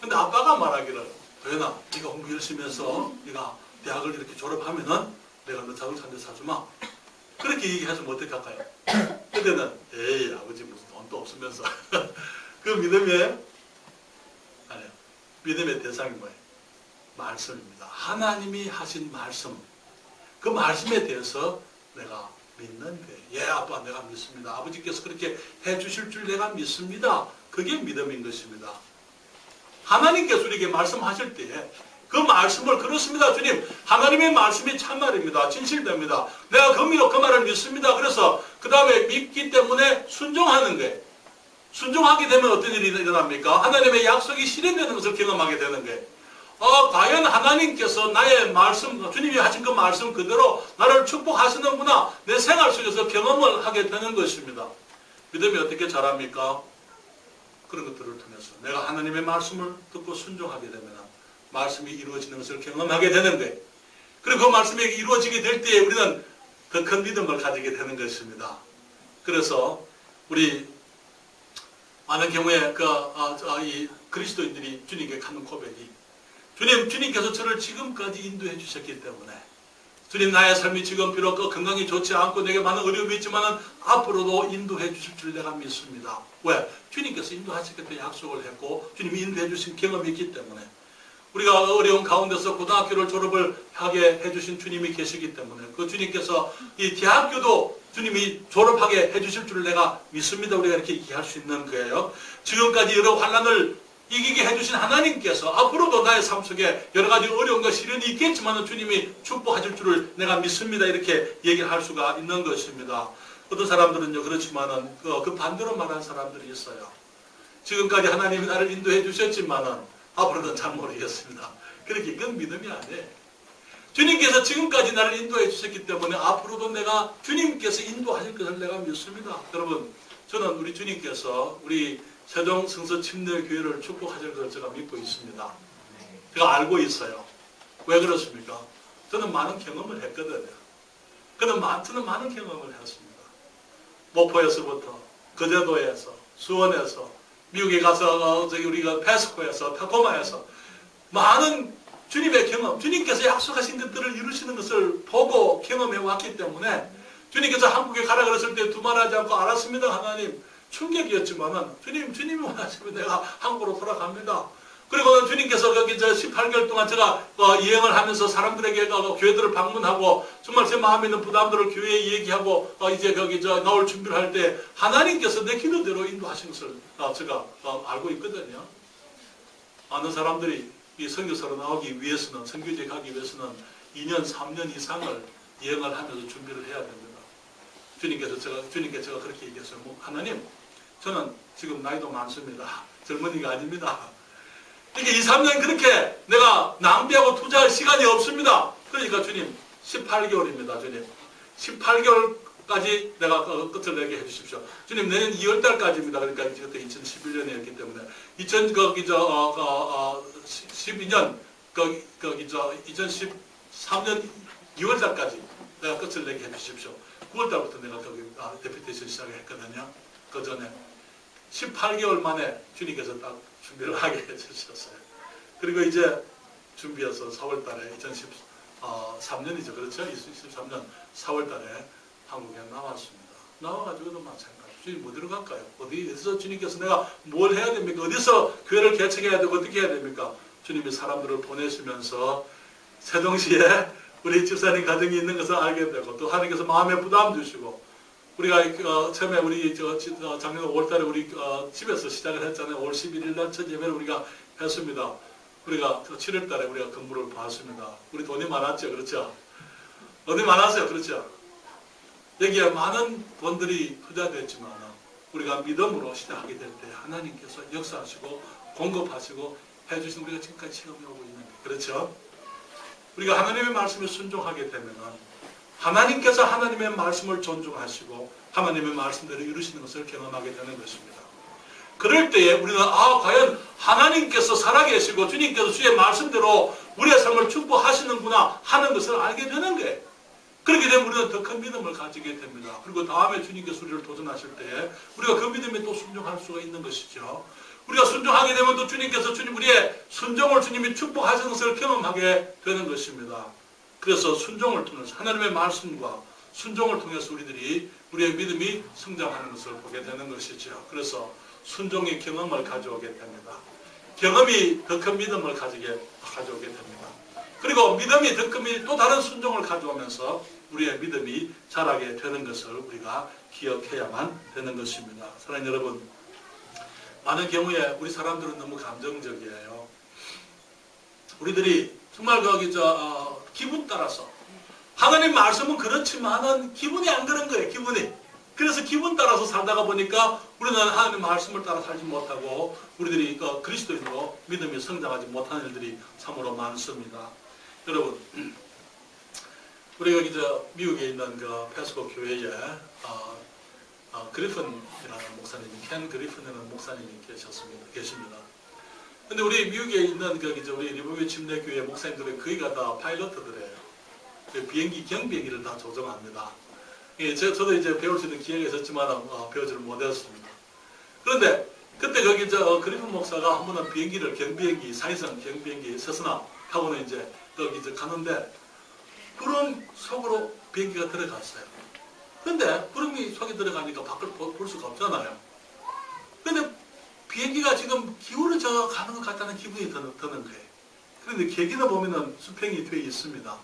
근데 아빠가 말하기를 도연아, 네가 공부 열심히 해서 네가 대학을 이렇게 졸업하면은 내가 너 자동차 한 대 사주마. 그렇게 얘기하시면 어떻게 할까요? 그때는 에이 아버지 무슨 돈도 없으면서 그 믿음이에요? 아니요. 믿음의 대상이 뭐예요? 말씀입니다. 하나님이 하신 말씀. 그 말씀에 대해서 내가 믿는 거예요. 예 아빠 내가 믿습니다. 아버지께서 그렇게 해주실 줄 내가 믿습니다. 그게 믿음인 것입니다. 하나님께서 우리에게 말씀하실 때에 그 말씀을 그렇습니다. 주님 하나님의 말씀이 참말입니다. 진실됩니다. 내가 그 말을 믿습니다. 그래서 그 다음에 믿기 때문에 순종하는 거예요. 순종하게 되면 어떤 일이 일어납니까? 하나님의 약속이 실현되는 것을 경험하게 되는 거예요. 과연 하나님께서 나의 말씀, 주님이 하신 그 말씀 그대로 나를 축복하시는구나. 내 생활 속에서 경험을 하게 되는 것입니다. 믿음이 어떻게 자랍니까? 그런 것들을 통해서 내가 하나님의 말씀을 듣고 순종하게 되면 말씀이 이루어지는 것을 경험하게 되는 거예요. 그리고 그 말씀이 이루어지게 될 때에 우리는 더 큰 믿음을 가지게 되는 것입니다. 그래서 우리 많은 경우에 이 그리스도인들이 주님께 하는 고백이 주님께서 저를 지금까지 인도해 주셨기 때문에 주님 나의 삶이 지금 비록 건강이 좋지 않고 내게 많은 어려움이 있지만 앞으로도 인도해 주실 줄 내가 믿습니다. 왜? 주님께서 인도하시겠다 약속을 했고 주님이 인도해 주신 경험이 있기 때문에 우리가 어려운 가운데서 고등학교를 졸업을 하게 해주신 주님이 계시기 때문에 그 주님께서 이 대학교도 주님이 졸업하게 해주실 줄 내가 믿습니다. 우리가 이렇게 얘기할 수 있는 거예요. 지금까지 여러 환난을 이기게 해주신 하나님께서 앞으로도 나의 삶 속에 여러 가지 어려움과 시련이 있겠지만 주님이 축복하실 줄을 내가 믿습니다. 이렇게 얘기할 수가 있는 것입니다. 어떤 사람들은요 그렇지만은 그 반대로 말하는 사람들이 있어요. 지금까지 하나님이 나를 인도해 주셨지만은 앞으로는 잘 모르겠습니다. 그렇게 그건 믿음이 아니에요. 주님께서 지금까지 나를 인도해 주셨기 때문에 앞으로도 내가 주님께서 인도하실 것을 내가 믿습니다. 여러분 저는 우리 주님께서 우리 세종 성서 침례교회를 축복하실 것을 제가 믿고 있습니다. 제가 알고 있어요. 왜 그렇습니까? 저는 많은 경험을 했거든요. 저는 많은 경험을 했습니다. 목포에서부터 거제도에서 수원에서 미국에 가서 우리가 페스코에서 타코마에서 많은 주님의 경험, 주님께서 약속하신 것들을 이루시는 것을 보고 경험해 왔기 때문에 주님께서 한국에 가라 그랬을 때 두말하지 않고 알았습니다. 하나님 충격이었지만은 주님이 원하시면 내가 한국으로 돌아갑니다. 그리고 주님께서 거기 18개월 동안 제가 여행을 하면서 사람들에게 교회들을 방문하고 정말 제 마음에 있는 부담들을 교회에 얘기하고 이제 거기 나올 준비를 할 때 하나님께서 내 기도대로 인도하신 것을 제가 알고 있거든요. 많은 사람들이 이 선교사로 나오기 위해서는 선교지에 가기 위해서는 2년, 3년 이상을 여행을 하면서 준비를 해야 됩니다. 주님께 제가 그렇게 얘기했어요. 하나님, 저는 지금 나이도 많습니다. 젊은이가 아닙니다. 이렇게 2, 3년 그렇게 내가 낭비하고 투자할 시간이 없습니다. 그러니까 주님 18개월입니다. 주님 18개월까지 내가 끝을 내게 해주십시오. 주님 내년 2월달까지입니다. 그러니까 그때 2011년이었기 때문에 2012년 2013년 2월달까지 내가 끝을 내게 해주십시오. 9월달부터 내가 거기 데피테이션 시작했거든요. 그 전에 18개월 만에 주님께서 딱 준비를 하게 해주셨어요. 그리고 이제 준비해서 4월달에 2013년이죠. 그렇죠? 2013년 4월달에 한국에 나왔습니다. 나와가지고도 마찬가지. 주님 어디로 갈까요? 어디서 주님께서 내가 뭘 해야 됩니까? 어디서 교회를 개척해야 되고 어떻게 해야 됩니까? 주님이 사람들을 보내시면서 세종시에 우리 집사님 가정이 있는 것을 알게 되고 또 하나님께서 마음에 부담 주시고 우리가 처음에 우리 작년 5월달에 우리 집에서 시작을 했잖아요. 5월 11일 날 첫 예배를 우리가 했습니다. 우리가 7월달에 우리가 근무를 봤습니다. 우리 돈이 많았죠, 그렇죠? 돈이 많았어요, 그렇죠? 여기에 많은 돈들이 투자됐지만 우리가 믿음으로 시작하게 될 때 하나님께서 역사하시고 공급하시고 해주신 우리가 지금까지 체험해 오고 있는 거예요. 그렇죠? 우리가 하나님의 말씀에 순종하게 되면 하나님께서 하나님의 말씀을 존중하시고 하나님의 말씀대로 이루시는 것을 경험하게 되는 것입니다. 그럴 때에 우리는 과연 하나님께서 살아계시고 주님께서 주의 말씀대로 우리의 삶을 축복하시는구나 하는 것을 알게 되는 거예요. 그렇게 되면 우리는 더 큰 믿음을 가지게 됩니다. 그리고 다음에 주님께서 우리를 도전하실 때에 우리가 그 믿음에 또 순종할 수가 있는 것이죠. 우리가 순종하게 되면 또 주님께서 우리의 순종을 주님이 축복하시는 것을 경험하게 되는 것입니다. 그래서 순종을 통해서 하나님의 말씀과 순종을 통해서 우리의 믿음이 성장하는 것을 보게 되는 것이죠. 그래서 순종의 경험을 가져오게 됩니다. 경험이 더 큰 믿음을 가져오게 됩니다. 그리고 믿음이 더 큰 또 다른 순종을 가져오면서 우리의 믿음이 자라게 되는 것을 우리가 기억해야만 되는 것입니다. 사랑하는 여러분, 많은 경우에 우리 사람들은 너무 감정적이에요. 우리들이 정말 기분 따라서 하나님 말씀은 그렇지만은 기분이 안 그런 거예요. 기분이. 그래서 기분 따라서 살다가 보니까 우리는 하나님 말씀을 따라 살지 못하고 우리들이 그리스도인으로 믿음이 성장하지 못하는 일들이 참으로 많습니다. 여러분, 우리가 미국에 있는 페스코 교회에 그리픈이라는 목사님, 켄 그리픈이라는 목사님이 계십니다. 근데 우리 미국에 있는 우리 리버비 침례교회 목사님들은 거의가 다 파일럿들이에요. 비행기 경비행기를 다 조종합니다. 저도 이제 배울 수 있는 기회가 있었지만 배우지를 못했습니다. 그런데 그때 그리픈 목사가 한 번은 경비행기, 사인성 경비행기 세스나 타고는 거기 가는데 구름 속으로 비행기가 들어갔어요. 근데 구름이 속에 들어가니까 밖을 볼 수가 없잖아요. 근데 비행기가 지금 기울어져 가는 것 같다는 기분이 드는 거예요. 그런데 계기는 보면은 수평이 되어 있습니다.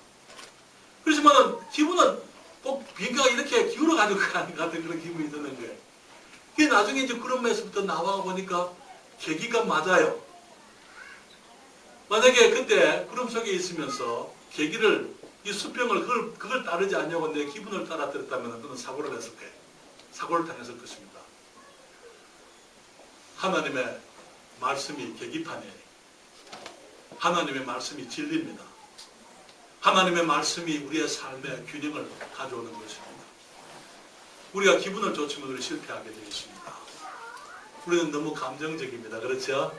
그렇지만은 기분은 꼭 비행기가 이렇게 기울어가지고 가는 것 같은 그런 기분이 드는 거예요. 그게 나중에 이제 구름에서부터 나와 보니까 계기가 맞아요. 만약에 그때 구름 속에 있으면서 이 수평을 그걸 따르지 않냐고 내 기분을 따라 들었다면 그는 사고를 했을 거예요. 사고를 당했을 것입니다. 하나님의 말씀이 계기판이에요. 하나님의 말씀이 진리입니다. 하나님의 말씀이 우리의 삶의 균형을 가져오는 것입니다. 우리가 기분을 좋치면 우리 실패하게 되어 있습니다. 우리는 너무 감정적입니다. 그렇죠?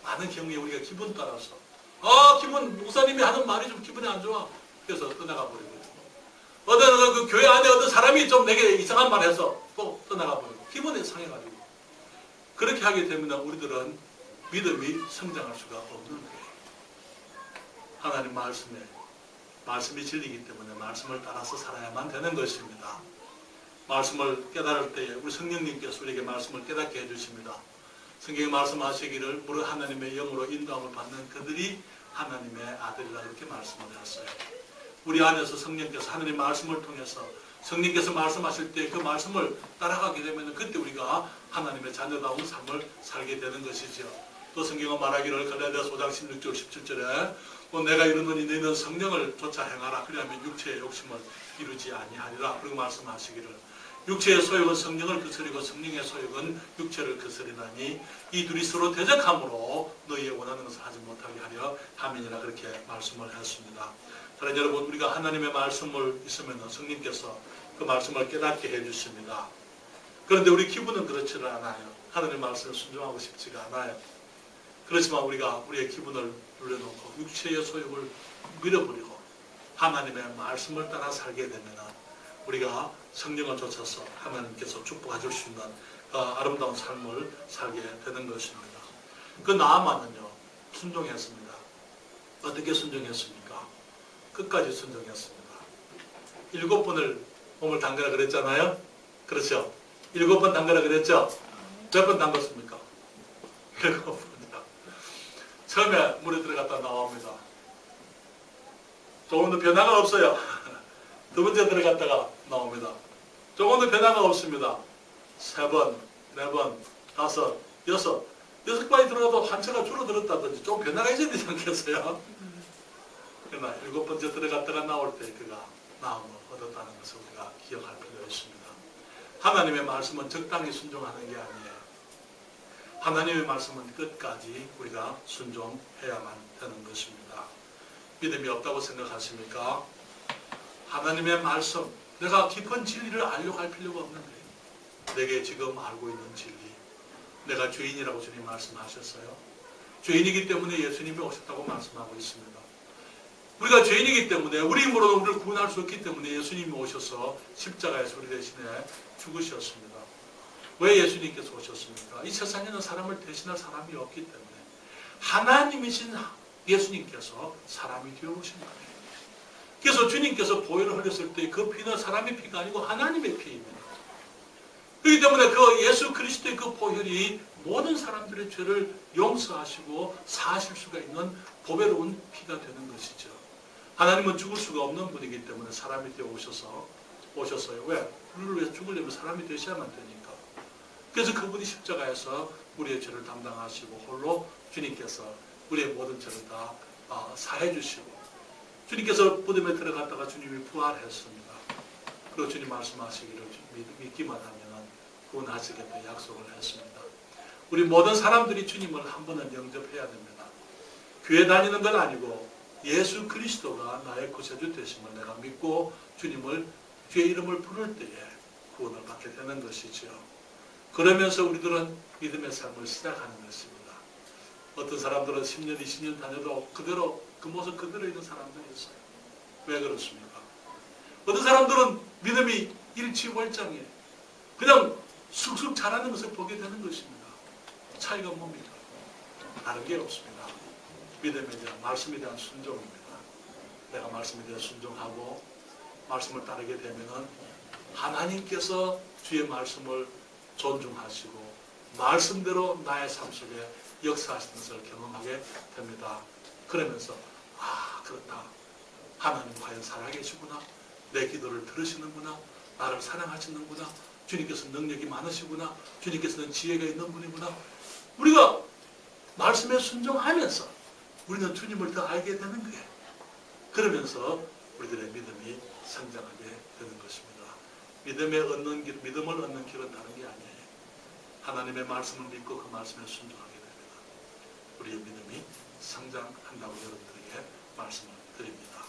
많은 경우에 우리가 기분 따라서 목사님이 하는 말이 좀 기분이 안 좋아. 그래서 떠나가 버리고 어떤 교회 안에 어떤 사람이 좀 내게 이상한 말 해서 또 떠나가 버리고 기분이 상해가지고 그렇게 하게 되면 우리들은 믿음이 성장할 수가 없는 거예요. 하나님 말씀이 진리이기 때문에 말씀을 따라서 살아야만 되는 것입니다. 말씀을 깨달을 때에 우리 성령님께서 우리에게 말씀을 깨닫게 해주십니다. 성경에 말씀하시기를 무릇 하나님의 영으로 인도함을 받는 그들이 하나님의 아들이라 그렇게 말씀을 하셨어요. 우리 안에서 성령께서 하나님의 말씀을 통해서 성령께서 말씀하실 때 그 말씀을 따라가게 되면 그때 우리가 하나님의 자녀다운 삶을 살게 되는 것이죠. 또 성경은 말하기를 갈라디아서 5장 16절 17절에 또 내가 이르노니 너희는 성령을 쫓아 행하라. 그리하면 육체의 욕심을 이루지 아니하리라. 그리고 말씀하시기를 육체의 소욕은 성령을 거스리고 성령의 소욕은 육체를 거스리나니 이 둘이 서로 대적함으로 너희의 원하는 것을 하지 못하게 하려 함이니라. 그렇게 말씀을 했습니다. 사랑하는 여러분, 우리가 하나님의 말씀을 있으면 성령께서 그 말씀을 깨닫게 해주십니다. 그런데 우리 기분은 그렇지는 않아요. 하나님의 말씀을 순종하고 싶지가 않아요. 그렇지만 우리가 우리의 기분을 눌러놓고 육체의 소욕을 밀어버리고 하나님의 말씀을 따라 살게 되면 우리가 성령을 쫓아서 하나님께서 축복하실 수 있는 아름다운 삶을 살게 되는 것입니다. 그 나아만은요, 순종했습니다. 어떻게 순종했습니까? 끝까지 순종했습니다. 7번을 몸을 담그라 그랬잖아요. 그렇죠? 7번 담그라 그랬죠? 몇 번 담갔습니까? 7번이요. 처음에 물에 들어갔다 나옵니다. 조금도 변화가 없어요. 두 번째 들어갔다가 나옵니다. 조금도 변화가 없습니다. 3번, 4번, 5, 6. 6번이 들어가도 한체가 줄어들었다든지 좀 변화가 있어야 되지 않겠어요? 그러나 7번째 들어갔다가 나올 때 그가 마음을 얻었다는 것을 우리가 기억할 필요가 있습니다. 하나님의 말씀은 적당히 순종하는 게 아니에요. 하나님의 말씀은 끝까지 우리가 순종해야만 되는 것입니다. 믿음이 없다고 생각하십니까? 하나님의 말씀, 내가 깊은 진리를 알려고 할 필요가 없는데 내게 지금 알고 있는 진리, 내가 죄인이라고 주님 말씀하셨어요. 죄인이기 때문에 예수님이 오셨다고 말씀하고 있습니다. 우리가 죄인이기 때문에 우리 힘으로는 우리를 구원할 수 없기 때문에 예수님이 오셔서 십자가에서 우리 대신에 죽으셨습니다. 왜 예수님께서 오셨습니까? 이 세상에는 사람을 대신할 사람이 없기 때문에 하나님이신 예수님께서 사람이 되어 오신 거예요. 그래서 주님께서 보혈을 흘렸을 때 그 피는 사람의 피가 아니고 하나님의 피입니다. 그렇기 때문에 그 예수 그리스도의 그 보혈이 모든 사람들의 죄를 용서하시고 사하실 수가 있는 보배로운 피가 되는 것이죠. 하나님은 죽을 수가 없는 분이기 때문에 사람이 되어 오셨어요. 왜? 우리를 위해서 죽으려면 사람이 되셔야만 되니까. 그래서 그분이 십자가에서 우리의 죄를 담당하시고 홀로 주님께서 우리의 모든 죄를 다 사해 주시고 주님께서 무덤에 들어갔다가 주님이 부활했습니다. 그리고 주님 말씀하시기를 믿기만 하면 구원하시겠다 약속을 했습니다. 우리 모든 사람들이 주님을 한 번은 영접해야 됩니다. 교회 다니는 건 아니고 예수 그리스도가 나의 구세주 되심을 내가 믿고 주님을 주의 이름을 부를 때에 구원을 받게 되는 것이죠. 그러면서 우리들은 믿음의 삶을 시작하는 것입니다. 어떤 사람들은 10년, 20년 다녀도 그대로 그 모습 그대로 있는 사람들이 있어요. 왜 그렇습니까? 어떤 사람들은 믿음이 일취월장에 그냥 쑥쑥 자라는 것을 보게 되는 것입니다. 차이가 뭡니까? 다른 게 없습니다. 믿음에 대한, 말씀에 대한 순종입니다. 내가 말씀에 대한 순종하고 말씀을 따르게 되면은 하나님께서 주의 말씀을 존중하시고 말씀대로 나의 삶 속에 역사하시는 것을 경험하게 됩니다. 그러면서 그렇다. 하나님 과연 살아계시구나. 내 기도를 들으시는구나. 나를 사랑하시는구나. 주님께서 능력이 많으시구나. 주님께서는 지혜가 있는 분이구나. 우리가 말씀에 순종하면서 우리는 주님을 더 알게 되는 거예요. 그러면서 우리들의 믿음이 성장하게 되는 것입니다. 믿음을 얻는 길은 다른 게 아니에요. 하나님의 말씀을 믿고 그 말씀에 순종하게 됩니다. 우리의 믿음이 성장한다고 여러분들에게 말씀을 드립니다.